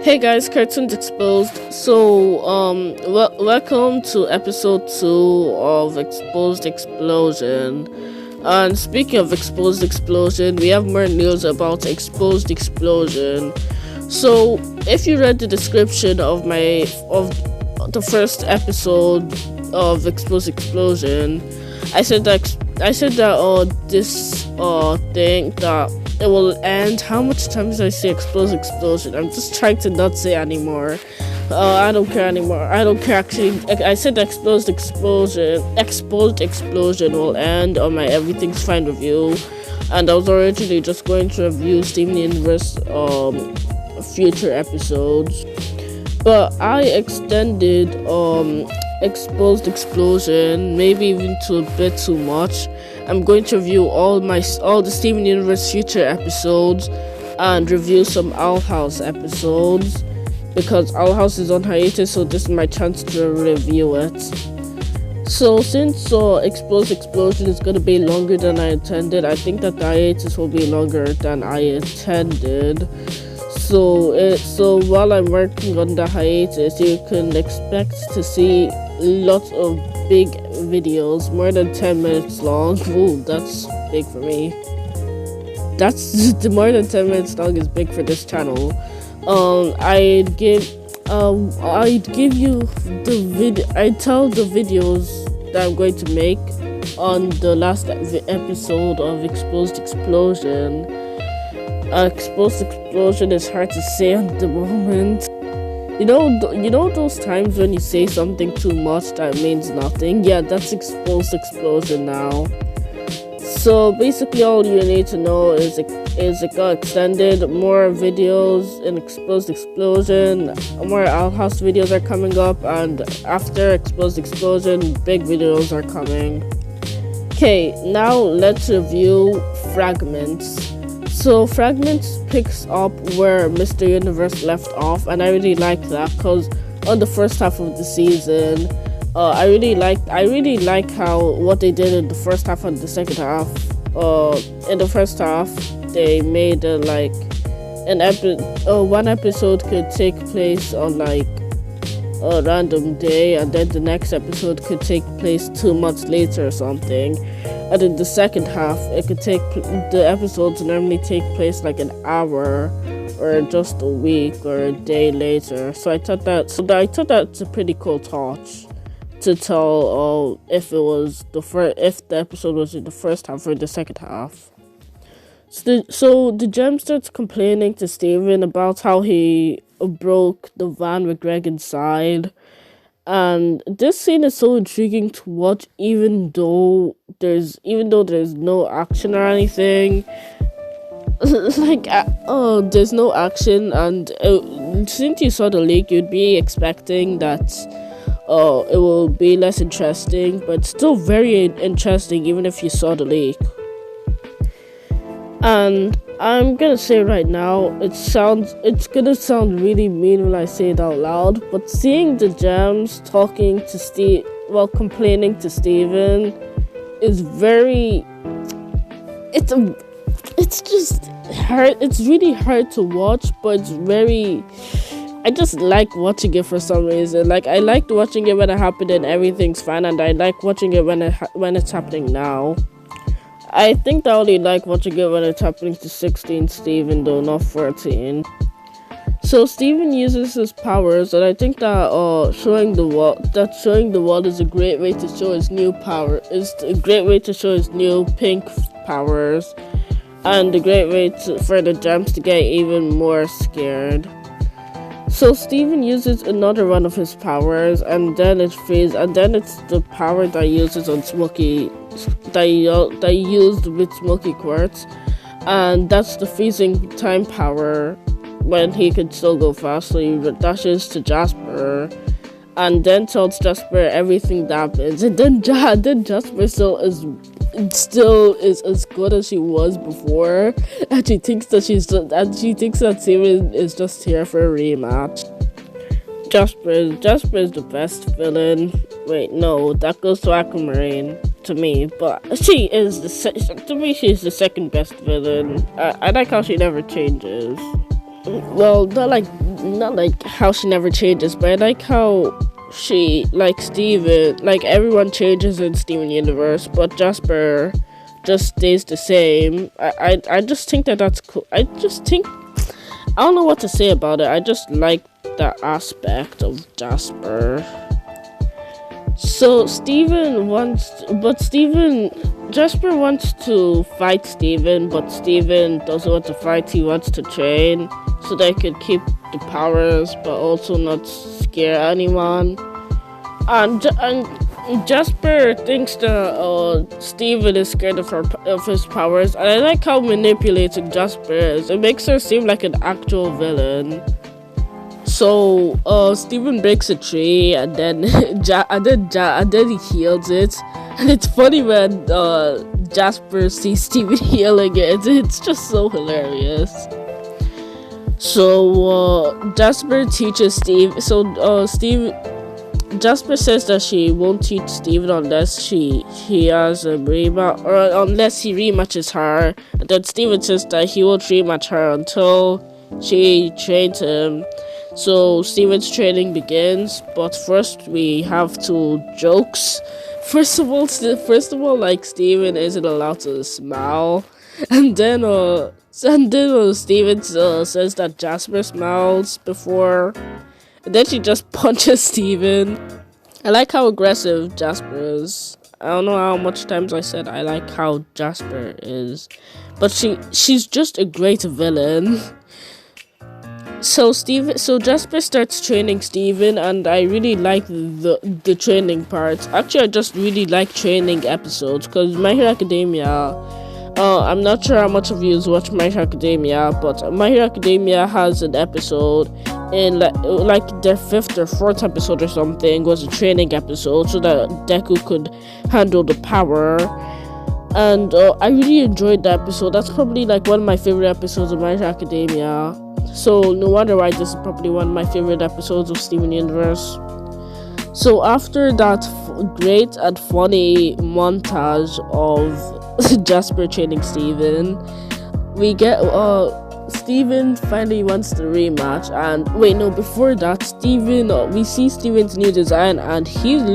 Hey guys, Cartoons Exposed. Welcome to episode 2 of Exposed Explosion. And speaking of Exposed Explosion, we have more news about Exposed Explosion. So, if you read the description of the first episode of Exposed Explosion, I said that this thing that it will end. How much times did I say explosion? I'm just trying to not say anymore. I don't care anymore. I don't care actually. I said exposed explosion will end on my Everything's Fine review, and I was originally just going to review Steven Universe future episodes, but I extended exposed explosion maybe even to a bit too much. I'm going to review all the Steven Universe future episodes and review some Owl House episodes because Owl House is on hiatus, so this is my chance to review it. So since Exposed Explosion is going to be longer than I intended, I think that the hiatus will be longer than I intended. So while I'm working on the hiatus, you can expect to see lots of big videos, more than 10 minutes long. Ooh, that's big for me. That's more than 10 minutes long is big for this channel. I'd give you I'd tell the videos that I'm going to make on the last episode of Exposed Explosion. Exposed Explosion is hard to say at the moment. You know those times when you say something too much that means nothing? Yeah, that's Exposed Explosion now. So basically all you need to know is it got extended, more videos in Exposed Explosion, more Owl House videos are coming up, and after Exposed Explosion, big videos are coming. Okay, now let's review Fragments. So Fragments picks up where Mr. Universe left off, and I really like that because on the first half of the season, I really like how what they did in the first half and the second half. In the first half, they made one episode could take place on like a random day, and then the next episode could take place 2 months later or something. And in the second half, the episodes normally take place like an hour or just a week or a day later. So I thought that's a pretty cool touch to tell if the episode was in the first half or the second half. So the gem starts complaining to Steven about how he broke the van with Greg inside. And this scene is so intriguing to watch, even though there's no action or anything. There's no action, and since you saw the leak, you'd be expecting that it will be less interesting, but still very interesting even if you saw the leak. And I'm gonna say right now, it's gonna sound really mean when I say it out loud, but seeing the gems complaining to Steven is very, it's just hard. It's really hard to watch, but I just like watching it for some reason. Like, I liked watching it when it happened in Everything's Fine, and I like watching it when it's happening now. I think I only like watching it when it's happening to 16 Steven, though, not 14. So Steven uses his powers, and I think that showing the wall is a great way to show his new power. Is a great way to show his new pink powers, and a great way for the gems to get even more scared. So Steven uses another one of his powers, and then it freezes, and then it's the power that he uses on Smokey, that he used with Smokey Quartz, and that's the freezing time power when he can still go fast. So he dashes to Jasper, and then tells Jasper everything that happens, and then Jasper still is as good as she was before, and she thinks that Steven is just here for a rematch. Jasper is the best villain. Wait, no, that goes to Aquamarine to me, but she's the second best villain. I like how she never changes. Well, not like not like how she never changes, but I like how she, like Steven, like everyone changes in Steven Universe, but Jasper just stays the same. I just think that's cool. I don't know what to say about it. I just like that aspect of Jasper. So Jasper wants to fight Steven, but Steven doesn't want to fight. He wants to train so they could keep the powers, but also not scare anyone. And Jasper thinks that Steven is scared of his powers, and I like how manipulating Jasper is. It makes her seem like an actual villain. So Steven breaks a tree, and then and then he heals it, and it's funny when Jasper sees Steven healing it. It's just so hilarious. So Jasper teaches Steve. So Jasper says that she won't teach Steven unless he has a rematch, or unless he rematches her. And then Steven says that he won't rematch her until she trains him. So Steven's training begins, but first we have 2 jokes. First of all, like Steven isn't allowed to smile, and then Steven says that Jasper smiles before. And then she just punches Steven. I like how aggressive Jasper is. I don't know how much times I said I like how Jasper is, but she's just a great villain. So Jasper starts training Steven, and I really like the training parts. Actually, I just really like training episodes, because My Hero Academia, I'm not sure how much of you watch My Hero Academia, but My Hero Academia has an episode in like their 5th or 4th episode or something was a training episode so that Deku could handle the power. And I really enjoyed that episode. That's probably like one of my favorite episodes of My Hero Academia. So no wonder why this is probably one of my favorite episodes of Steven Universe. So after that great and funny montage of Jasper training Steven, we get Steven finally wants the rematch. And wait, no, before that, we see Steven's new design, and he'd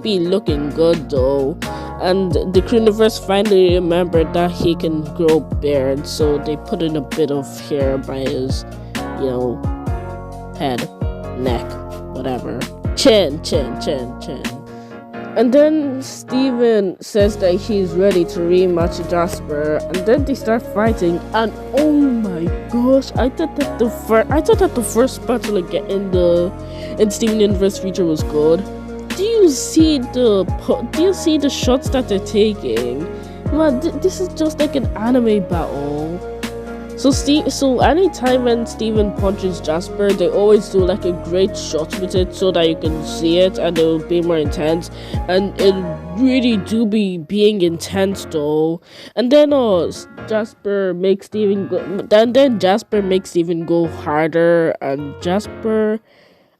be looking good though. And the Crewniverse finally remembered that he can grow beard, so they put in a bit of hair by his, head, neck, whatever, chin. And then Steven says that he's ready to rematch Jasper, and then they start fighting. And oh my gosh, I thought that the first battle in Steven Universe feature was good. Do you see the shots that they're taking? Man, this is just like an anime battle. So anytime when Steven punches Jasper, they always do like a great shot with it so that you can see it, and it will be more intense. And it really do be being intense though. And then Jasper makes Steven go. Then Jasper makes Steven go harder, and Jasper.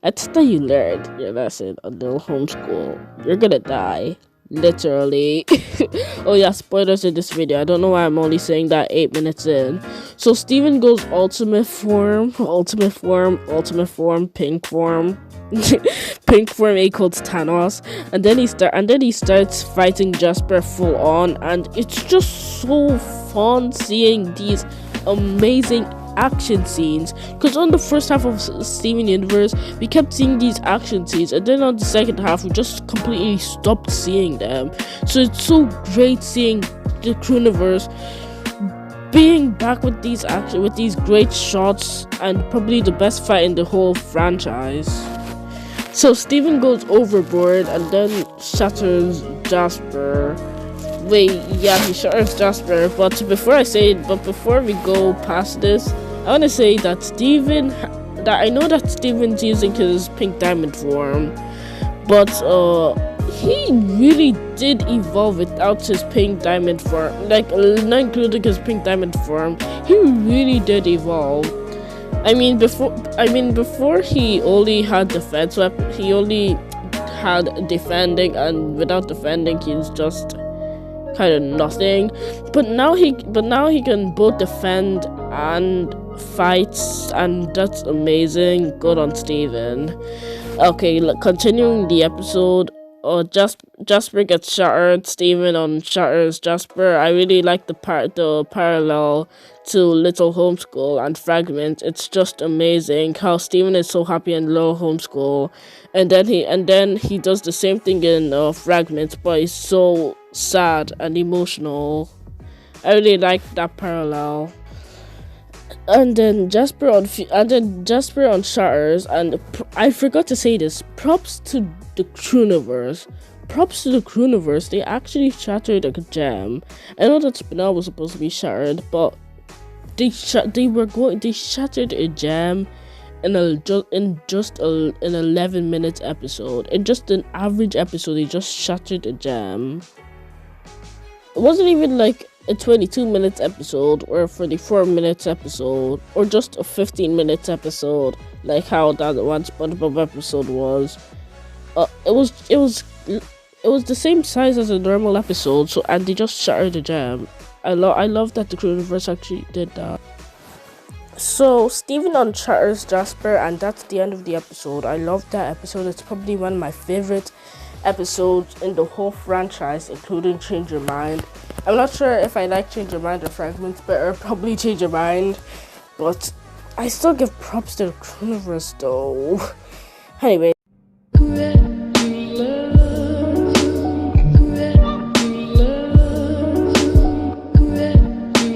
That's how you learned your lesson on the homeschool. You're gonna die. Literally. Oh yeah, spoilers in this video. I don't know why I'm only saying that 8 minutes in. So Steven goes ultimate form, pink form. Pink form equals Thanos, and then he starts fighting Jasper full on, and it's just so fun seeing these amazing action scenes, because on the first half of Steven Universe we kept seeing these action scenes, and then on the second half we just completely stopped seeing them. So it's so great seeing the Crewniverse being back with these great shots, and probably the best fight in the whole franchise. So Steven goes overboard and then shatters Jasper. Wait, yeah, he shatters Jasper, but before we go past this, I want to say that I know that Steven's using his pink diamond form, but he really did evolve without his pink diamond form, like not including his pink diamond form. He really did evolve. I mean before he only had defense weapon, he only had defending, and without defending he's just kind of nothing. But now he can both defend and fights, and that's amazing. Good on Steven. Okay, continuing the episode. Jasper gets shattered. Steven on shatters Jasper. I really like the parallel to Little Homeschool and Fragment. It's just amazing how Steven is so happy in Little Homeschool, and then he does the same thing in Fragment, but he's so sad and emotional. I really like that parallel. And then Jasper on Shatters, and I forgot to say this. Props to the Crewniverse. Props to the Crewniverse. They actually shattered a gem. I know that Spinel was supposed to be shattered, but they shattered a gem in an 11-minute episode. In just an average episode, they just shattered a gem. It wasn't even like a 22-minute episode or a 44-minute episode or just a 15-minute episode like how that one SpongeBob episode was. It was the same size as a normal episode, so and they just shattered the gem. I love that the Crewniverse actually did that. So Steven on shatters Jasper, and that's the end of the episode. I love that episode. It's probably one of my favorite episodes in the whole franchise, including Change Your Mind. I'm not sure if I like Change Your Mind or Fragments better, probably Change Your Mind, but I still give props to the Crewniverse though. Anyway.